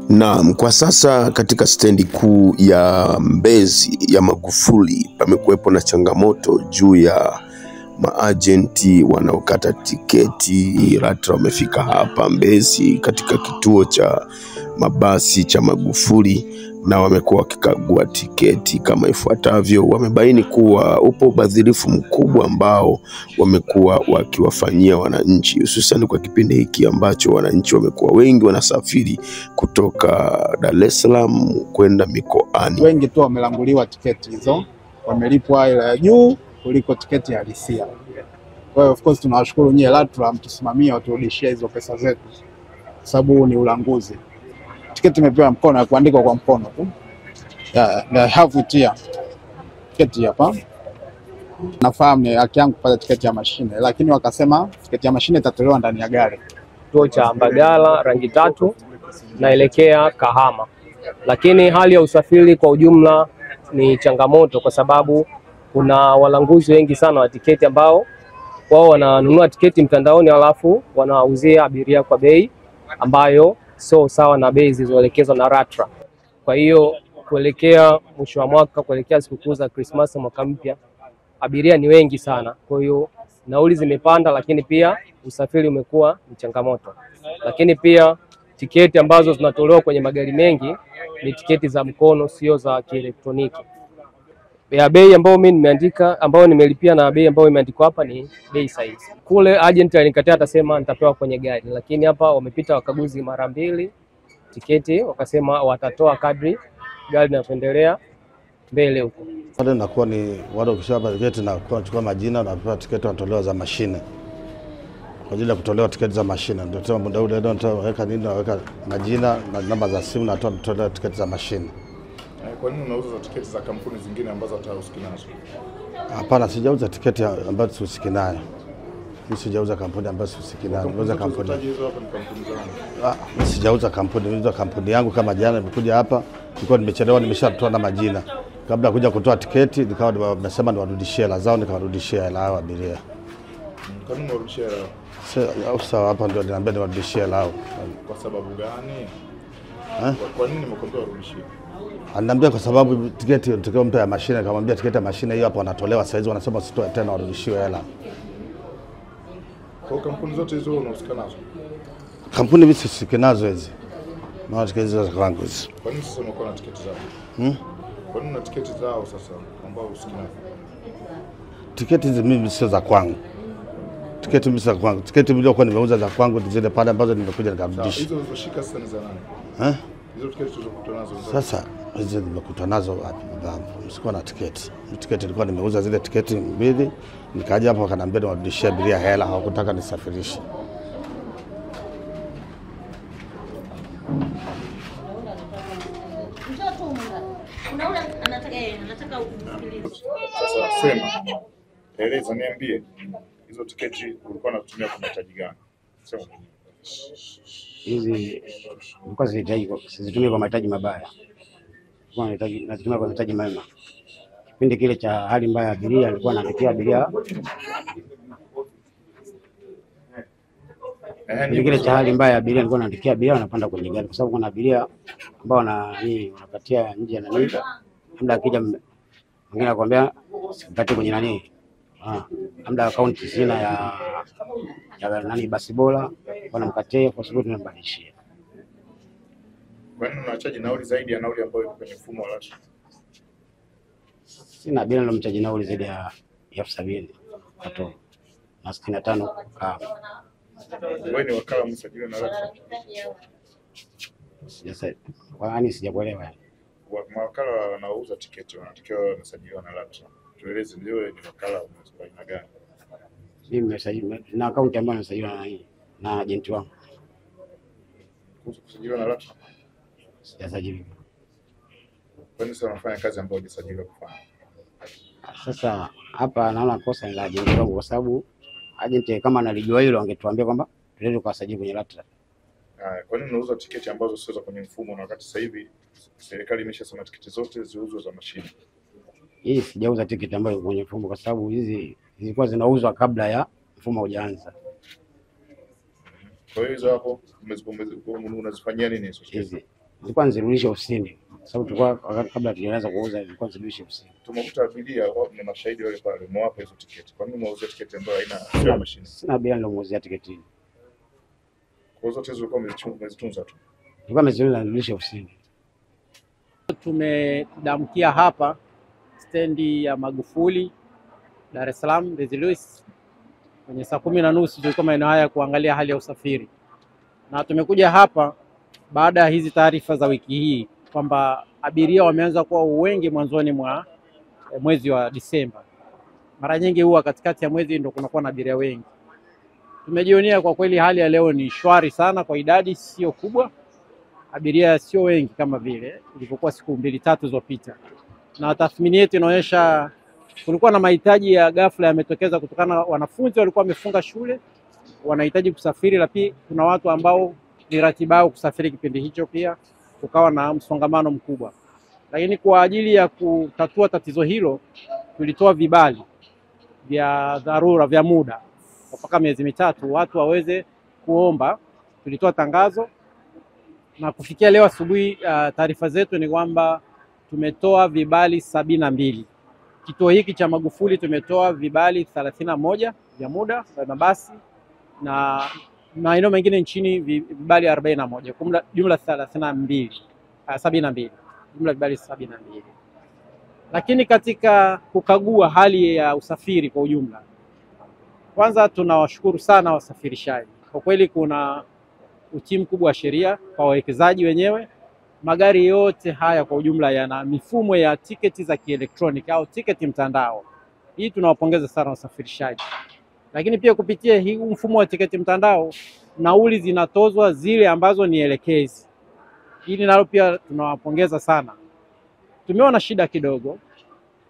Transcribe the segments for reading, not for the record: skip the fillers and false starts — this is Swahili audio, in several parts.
Naam, kwa sasa katika stendi kuu ya Mbezi ya Magufuli pamekuwepo na changamoto juu ya maajenti wanaokata tiketi. LATRA wamefika hapa Mbezi katika kituo cha mabasi cha Magufuli na wamekuwa wakikagua tiketi kama ifuatavyo. Wamebaini kuwa upo ubadhirifu mkubwa ambao wamekuwa wakiwafanyia wananchi, hususan kwa kipindi hiki ambacho wananchi wamekuwa wengi wanasafiri kutoka Dar es Salaam kwenda mikoani. Wengi tu wamelanguliwa tiketi hizo, wamelipwa ile ya juu kuliko tiketi ya halisia. Kwa hiyo of course tunawashukuru nyie LATRA mtusimamie waturudishie hizo pesa zetu, sababu ni ulanguzi. Tiketi imepewa mkono ya kuandikwa kwa mkono tu. I have it here. Tiketi hapa. Nafahamu ni haki yangu kupata tiketi ya mashine, lakini wakasema tiketi ya mashine itatolewa ndani ya gari. Kituo cha Mbagala rangi 3 naelekea Kahama. Lakini hali ya usafiri kwa ujumla ni changamoto kwa sababu kuna walanguzi wengi sana wa tiketi ambao wao wananunua tiketi mtandaoni alafu wanauzia abiria kwa bei ambayo sio sawa na bei zilizoelekezwa na LATRA. Kwa hiyo kuelekea mwisho wa mwaka, kuelekea sikukuu za Christmas mwaka mpya, abiria ni wengi sana. Kwa hiyo nauli zimepanda, lakini pia usafiri umekuwa ni changamoto. Lakini pia tiketi ambazo zinatolewa kwenye magari mengi ni tiketi za mkono, sio za kielektroniki. Ya bei ambayo mimi nimeandika, ambayo nimelipia na bei ambayo imeandikwa hapa ni bei sahihi. Kule agent alinikataa, atasema nitapewa kwenye gari, lakini hapa wamepita wakaguzi mara 2 tiketi, wakasema watatoa kadri gari linaendelea mbele huko. Pale nakuwa ni wale ukishapa tiketi na kuchukua majina na kupewa tiketi wanatolewa za mashine. Kwa ajili ya kutolewa tiketi za mashine ndio tena muda ule ndio naweka nini, naweka majina na namba za simu na toa tiketi za mashine. Kwa nini unauza tiketi za kampuni zingine ambazo hutahusiki nazo? Hapana, sijauza tiketi ambazo sihusiki nayo. Mimi sijauza kampuni ambazo sihusiki nayo. Nauza kampuni. Hizo hapa ni kampuni zangu. Mimi sijauza kampuni, nauza kampuni yangu. Kama jana nimekuja hapa, nilikuwa nimechelewa, nimeshatoa na majina. Kabla kuja kutoa tiketi, nikawa nimesema niwarudishie hela zao, nikawarudishia hela yao abiria. Kwa nini warudishie hela? Sawa, hapa ndio niambia niwarudishie hela yao. Kwa sababu gani? Kwa nini nimekwambia warudishie? Ananiambia kwa sababu tiketi tukiwa mtu ya mashine, akamwambia tiketi ya mashine hiyo hapo wanatolewa saizi, wanasema usitoe tena warudishiwe hela. Kwa kampuni zote hizo unahusika nazo? Kampuni mimi sihusiki nazo hizi. Na tiketi za kwangu hizi. Kwa nini sasa unakuwa na tiketi zao? Kwa nini una tiketi zao sasa ambao husiki nazo? Tiketi hizi mimi sio za kwangu. Tiketi mimi sio za kwangu. Tiketi nilikuwa nimeuza za kwangu zile pale ambazo nimekuja nikarudisha. Hizo ulizoshika sasa ni za nani? Hizo tiketi tulizokutana nazo. Sasa hizo nimekutana nazo wapi baba? Msikuwa na tiketi. Tiketi nilikuwa nimeuza zile tiketi 2, nikaja hapo wakaniambia niwarudishie abiria hela, hawakutaka nisafirishe. Sasa sema. Eleza, niambie. Hizo tiketi ulikuwa unatumia kwa mahitaji gani? Sema. Hizi nilikuwa sizitumia kwa mahitaji mabaya. Nazitumia kwa mahitaji mema. Kipindi kile cha hali mbaya abiria alikuwa anaandikia abiria. Kipindi kile cha hali mbaya abiria alikuwa anaandikia abiria wanapanda kwenye gari, kwa sababu kuna abiria ambao wanapatia nje na nini. Labda akija mwingine anakuambia sikupate kwenye nani. Labda akaunti sina ya nani basi bora, wanamkatia kwa sababu tunambadilishia. Kwa nini unachaji nauli zaidi ya nauli ambayo iko kwenye mfumo wa LATRA? Sina bila ndo mchaji nauli zaidi ya 70,000 hato na 65 Wewe ni wakala msajili na LATRA? Sasa kwani sijakuelewa. Wakala wanaouza tiketi wanatakiwa wanasajiliwa na LATRA. Tueleze ndio ni wakala wa aina gani? Mimi nimesajili na akaunti ambayo nimesajiliwa na agent wangu. Kusajiliwa na LATRA? Sijasajili. Kwani sasa unafanya kazi ambayo hujasajiliwa kufanya? Sasa hapa naona kosa ni la agent wangu, kwa sababu agent kama analijua hilo angetuambia kwamba tuende tukasajili kwenye LATRA. Kwa nini unauza tiketi ambazo sio za kwenye mfumo na wakati sasa hivi serikali imeshasema tiketi zote ziuzwe za mashine? Hii sijauza tiketi ambayo kwenye mfumo, kwa sababu hizi zilikuwa zinauzwa kabla ya mfumo hujaanza. Kwa hiyo hizo hapo unazifanyia nini hizo? zilikuwa nizirudishe ofisini, sababu tulikuwa kabla tujaanza kuuza ilikuwa nizirudishe ofisini. Tumekuta abiria wao ni mashahidi wale pale, mwapa hizo tiketi. Kwa nini mwauze tiketi ambayo haina mashine? Sina abiria nilomuuzia tiketi. Kwa zote hizo ulikuwa umezitunza tu. Nilikuwa nimezitunza nirudishe ofisini. Tumedamkia hapa stendi ya Magufuli Dar es Salaam Mbezi Luis kwenye saa 10:30 tulikuwa maeneo haya kuangalia hali ya usafiri, na tumekuja hapa baada ya hizi taarifa za wiki hii kwamba abiria wameanza kuwa wengi mwanzoni mwa mwezi wa Disemba. Mara nyingi huwa katikati ya mwezi ndio kunakuwa na abiria wengi. Tumejionea kwa kweli hali ya leo ni shwari sana, kwa idadi sio kubwa, abiria sio wengi kama vile ilivyokuwa siku 2-3 zilizopita, na tathmini yetu inaonyesha kulikuwa na mahitaji ya ghafla yametokeza kutokana na wanafunzi walikuwa wamefunga shule, wanahitaji kusafiri, lakini kuna watu ambao ni ratiba yao kusafiri kipindi hicho, pia kukawa na msongamano mkubwa. Lakini kwa ajili ya kutatua tatizo hilo tulitoa vibali vya dharura vya muda mpaka miezi 3 watu waweze kuomba. Tulitoa tangazo na kufikia leo asubuhi taarifa zetu ni kwamba tumetoa vibali 72. Kituo hiki cha Magufuli tumetoa vibali 31 vya muda vya mabasi na maeneo mengine nchini vibali 41, jumla 72, jumla vibali 72. Lakini katika kukagua hali ya usafiri kwa ujumla, kwanza tunawashukuru sana wasafirishaji. Kwa kweli kuna utii mkubwa wa sheria kwa wawekezaji wenyewe. Magari yote haya kwa ujumla yana mifumo ya tiketi za kielektroniki au tiketi mtandao. Hii tunawapongeza sana wasafirishaji. Lakini pia kupitia hii mfumo wa tiketi mtandao, nauli zinatozwa zile ambazo ni elekezi. Hili nalo pia tunawapongeza sana. Tumeona shida kidogo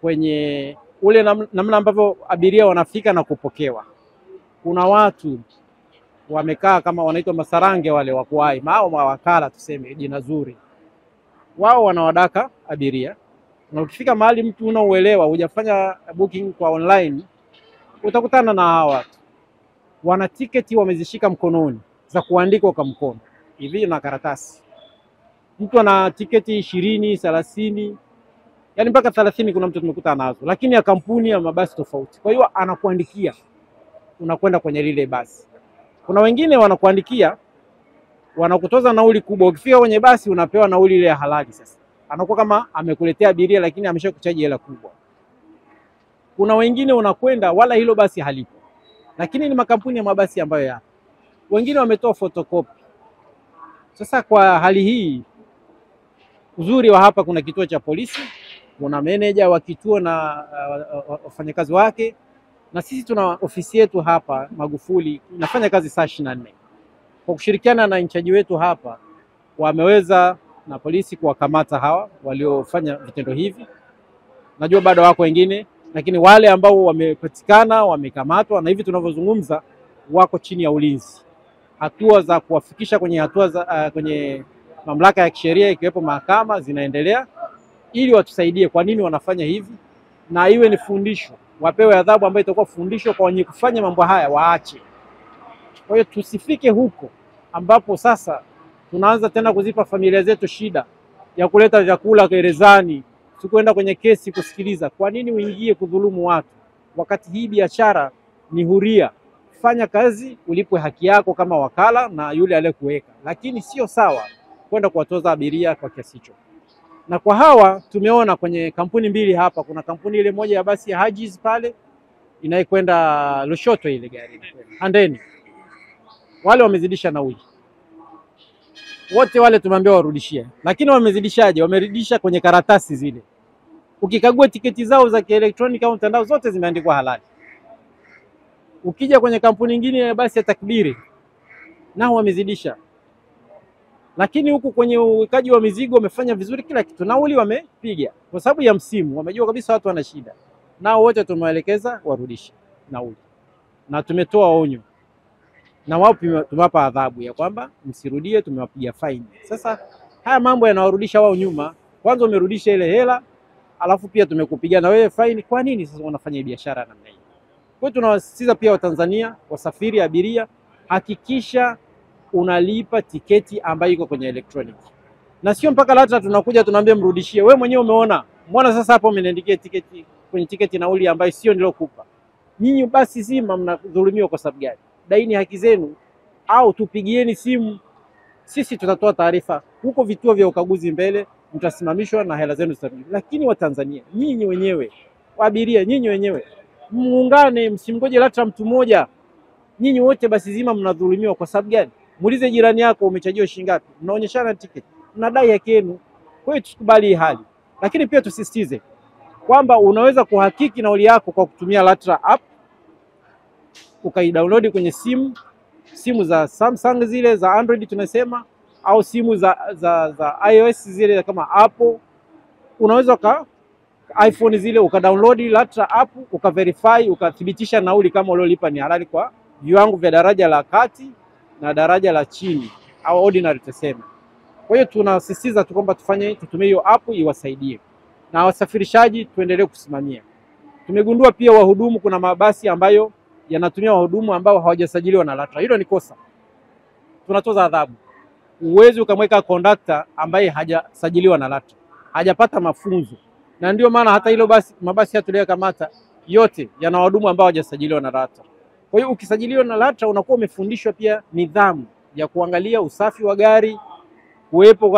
kwenye ule namna ambavyo abiria wanafika na kupokewa. Kuna watu wamekaa kama wanaitwa masarange wale wa kuwai, mawakala tuseme jina zuri. Wao wanawadaka abiria, na ukifika mahali mtu unauelewa hujafanya booking kwa online, utakutana na hawa watu. Wana tiketi wamezishika mkononi za kuandikwa kwa mkono hivi na karatasi. Mtu ana tiketi 20, 30, yani mpaka 30 kuna mtu tumekuta nazo, lakini ya kampuni ya mabasi tofauti. Kwa hiyo anakuandikia unakwenda kwenye lile basi. Kuna wengine wanakuandikia wanakutoza nauli kubwa, ukifika kwenye basi unapewa nauli ile ya halali. Sasa anakuwa kama amekuletea abiria lakini ameshakuchaji hela kubwa. Kuna wengine unakwenda wala hilo basi halipo, lakini ni makampuni ya mabasi ambayo yapo. Wengine wametoa photocopy. Sasa kwa hali hii, uzuri wa hapa kuna kituo cha polisi, kuna meneja wa kituo na wafanyakazi wake, na sisi tuna ofisi yetu hapa Magufuli inafanya kazi saa 24. Kwa kushirikiana na inchaji wetu hapa, wameweza na polisi kuwakamata hawa waliofanya vitendo hivi. Najua bado wako wengine, lakini wale ambao wamepatikana wamekamatwa, na hivi tunavyozungumza wako chini ya ulinzi. Hatua za kuwafikisha kwenye kwenye mamlaka ya kisheria ikiwepo mahakama zinaendelea, ili watusaidie kwa nini wanafanya hivi, na iwe ni fundisho, wapewe adhabu ambayo itakuwa fundisho kwa wenye kufanya mambo haya waache. Kwa hiyo tusifike huko ambapo sasa tunaanza tena kuzipa familia zetu shida ya kuleta vyakula gerezani, tukwenda kwenye kesi kusikiliza. Kwa nini uingie kudhulumu watu wakati hii biashara ni huria? Fanya kazi, ulipwe haki yako kama wakala na yule aliyekuweka, lakini sio sawa kwenda kuwatoza abiria kwa kiasi hicho. Na kwa hawa tumeona kwenye kampuni mbili hapa, kuna kampuni ile moja ya basi ya Hajiz pale inayekwenda Lushoto, ile gari Handeni, wale wamezidisha nauli. Wote wale tumeambiwa warudishie, lakini wamezidishaje? Wamerudisha kwenye karatasi zile. Ukikagua tiketi zao za kielektroniki au mtandao zote zimeandikwa halali. Ukija kwenye kampuni nyingine ya basi ya Takbiri, nao wamezidisha. Lakini huku kwenye uwekaji wa mizigo wamefanya vizuri kila kitu. Nauli wamepiga kwa sababu ya msimu, wamejua kabisa watu wana shida. Nao wote tumewaelekeza warudishe nauli. Na tumetoa onyo. Na wao tumewapa adhabu ya kwamba msirudie, tumewapiga faini. Sasa haya mambo yanawarudisha wao nyuma. Kwanza umerudisha ile hela, alafu pia tumekupiga na wewe faini. Kwa nini sasa unafanya biashara namna hii? Kwa hiyo tunawasisitiza pia Watanzania, wasafiri, abiria, hakikisha unalipa tiketi ambayo iko kwenye elektroniki. na sio mpaka LATRA tunakuja tunaambia mrudishie. Wewe mwenyewe umeona, mbona sasa hapo umeniandikia tiketi kwenye tiketi nauli ambayo sio nilokupa. Nyinyi basi zima mnadhulumiwa kwa sababu gani? Daini haki zenu au tupigieni simu, sisi tutatoa taarifa huko vituo vya ukaguzi mbele, mtasimamishwa na hela zenu zitarudishwa. Lakini Watanzania nyinyi wenyewe, abiria nyinyi wenyewe, muungane, msimgoje LATRA mtu mmoja. Nyinyi wote basi zima mnadhulumiwa kwa sababu gani? Muulize jirani yako umechajiwa shilingi ngapi? Mnaonyeshana tiketi, mnadai haki yenu. Kwa hiyo tusikubali hii hali. Lakini pia tusisitize kwamba unaweza kuhakiki nauli yako kwa kutumia LATRA app, ukaidownload kwenye simu za Samsung zile za Android tunasema, au simu za iOS zile kama Apple. Unaweza iPhone zile ukadownload LATRA app, ukaverify, ukathibitisha nauli kama uliolipa ni halali kwa viwango vya daraja la kati na daraja la chini au ordinary tuseme. Kwa hiyo tunasisitiza tu kwamba tutumie hiyo app iwasaidie, na wasafirishaji tuendelee kusimamia. Tumegundua pia wahudumu, kuna mabasi ambayo yanatumia wahudumu ambao hawajasajiliwa na LATRA. Hilo ni kosa, tunatoza adhabu. Uwezi ukamweka conductor ambaye hajasajiliwa na LATRA, hajapata mafunzo. Na ndio maana hata hilo mabasi tuliyokamata yote yana wahudumu ambao hawajasajiliwa na LATRA. Kwa hiyo ukisajiliwa na LATRA unakuwa umefundishwa pia nidhamu ya kuangalia usafi wa gari, kuwepo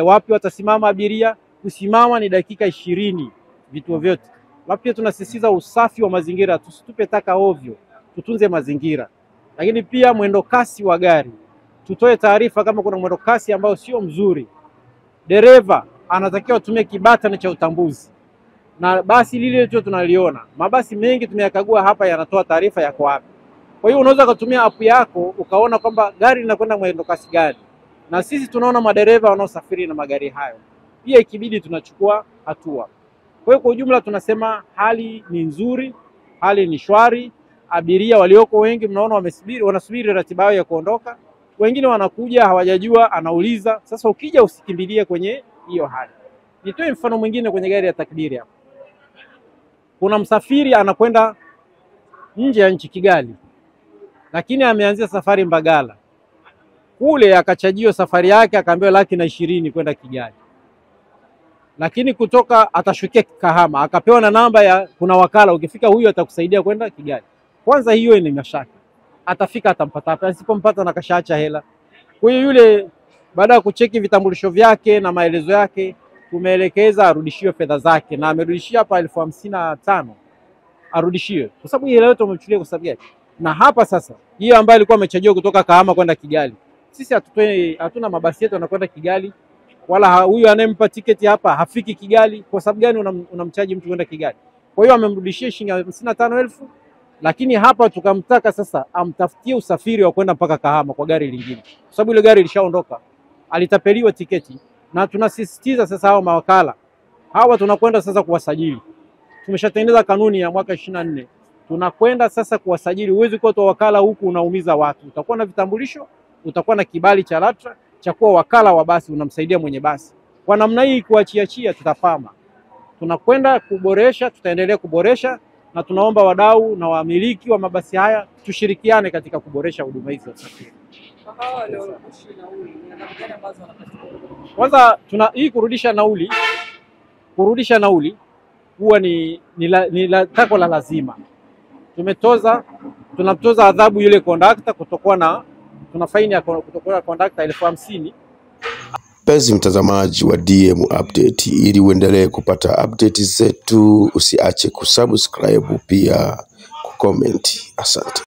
wapi watasimama abiria. Kusimama ni dakika 20 vituo vyote. Alafu pia tunasisitiza usafi wa mazingira, tusitupe taka ovyo, tutunze mazingira. Lakini pia mwendo kasi wa gari, tutoe taarifa kama kuna mwendo kasi ambao sio mzuri. Dereva anatakiwa atumie kibata cha utambuzi, na basi lile tu tunaliona. Mabasi mengi tumeyakagua hapa yanatoa taarifa yako wapi. Kwa hiyo unaweza kutumia app yako ukaona kwamba gari linakwenda mwendo kasi gani, na sisi tunaona madereva wanaosafiri na magari hayo, pia ikibidi tunachukua hatua. Kwa hiyo kwa ujumla tunasema hali ni nzuri, hali ni shwari. Abiria walioko wengi mnaona wanasubiri ratiba yao ya kuondoka. Wengine wanakuja hawajajua, anauliza. Sasa ukija usikimbilie kwenye hiyo hali. Nitoe mfano mwingine kwenye gari ya takdiri hapa. Kuna msafiri anakwenda nje ya nchi Kigali, lakini ameanzia safari Mbagala. Kule akachajiwa safari yake akaambiwa 120,000 kwenda Kigali. Lakini kutoka atashukia Kahama, akapewa na namba ya kuna wakala, ukifika huyu atakusaidia kwenda Kigali. Kwanza hiyo ni mashaka. Atafika atampata, asipompata na kashaacha hela. Kwa hiyo yule baada ya kucheki vitambulisho vyake na maelezo yake, tumeelekeza arudishiwe fedha zake, na amerudishia hapa 55,000 arudishiwe. Kwa sababu hela yote umemchukulia kwa sababu gani? Na hapa sasa, hiyo ambayo alikuwa amechajiwa kutoka Kahama kwenda Kigali, sisi hatuna mabasi yetu yanakwenda Kigali, wala huyu anayempa tiketi hapa hafiki Kigali. Kwa sababu gani unamchaji mtu kwenda Kigali? Kwa hiyo amemrudishia shilingi 55,000, lakini hapa tukamtaka sasa amtafutie usafiri wa kwenda mpaka Kahama kwa gari lingine, kwa sababu ile gari lishaondoka, alitapeliwa tiketi. Na tunasisitiza sasa hao mawakala hawa tunakwenda sasa kuwasajili. Tumeshatengeneza kanuni ya mwaka 24, tunakwenda sasa kuwasajili. Uwezi kuwa tu wakala huku unaumiza watu. Utakuwa na vitambulisho, utakuwa na kibali cha LATRA cha kuwa wakala wa basi, unamsaidia mwenye basi. Kwa namna hii kuachiachia tutafama. Tunakwenda kuboresha, tutaendelea kuboresha, na tunaomba wadau na wamiliki wa mabasi haya tushirikiane katika kuboresha huduma hizi za usafiri. Kwanza hii kurudisha nauli huwa ni tako la lazima. Tunamtoza adhabu yule conductor kutokuwa na, tuna faini ya kutokuwa na conductor 50,000. Mpenzi mtazamaji wa DM Update, ili uendelee kupata update zetu, usiache kusubscribe pia kucomment. Asante.